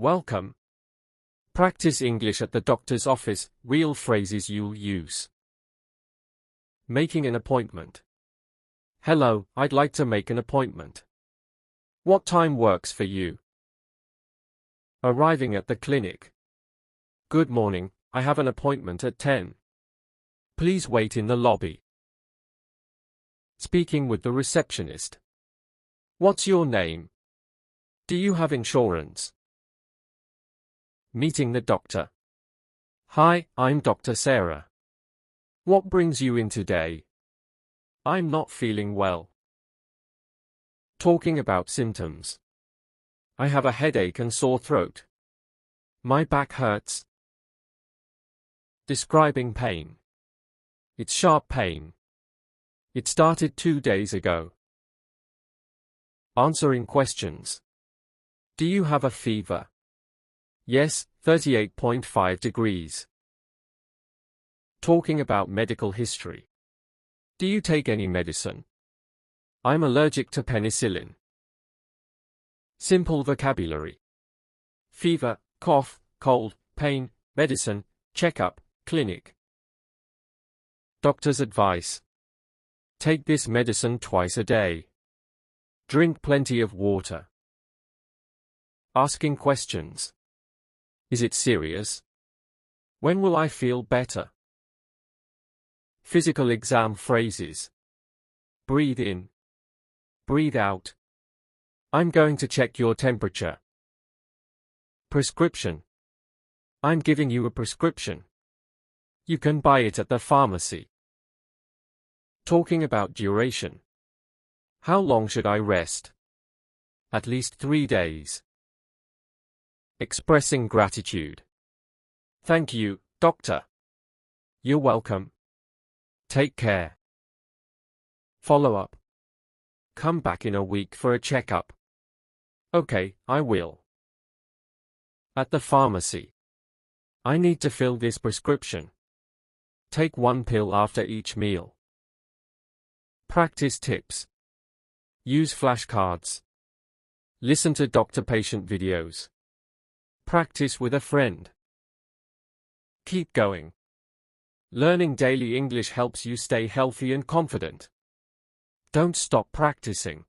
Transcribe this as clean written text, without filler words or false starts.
Welcome. Practice English at the doctor's office, real phrases you'll use. Making an appointment. Hello, I'd like to make an appointment. What time works for you? Arriving at the clinic. Good morning, I have an appointment at 10. Please wait in the lobby. Speaking with the receptionist. What's your name? Do you have insurance? Meeting the doctor. Hi, I'm Dr. Sarah. What brings you in today? I'm not feeling well. Talking about symptoms. I have a headache and sore throat. My back hurts. Describing pain. It's sharp pain. It started 2 days ago. Answering questions. Do you have a fever? Yes, 38.5 degrees. Talking about medical history. Do you take any medicine? I'm allergic to penicillin. Simple vocabulary. Fever, cough, cold, pain, medicine, checkup, clinic. Doctor's advice. Take this medicine twice a day. Drink plenty of water. Asking questions. Is it serious? When will I feel better? Physical exam phrases. Breathe in. Breathe out. I'm going to check your temperature. Prescription. I'm giving you a prescription. You can buy it at the pharmacy. Talking about duration. How long should I rest? At least 3 days. Expressing gratitude. Thank you, doctor. You're welcome. Take care. Follow up. Come back in a week for a checkup. Okay, I will. At the pharmacy. I need to fill this prescription. Take 1 pill after each meal. Practice tips. Use flashcards. Listen to doctor-patient videos. Practice with a friend. Keep going. Learning daily English helps you stay healthy and confident. Don't stop practicing.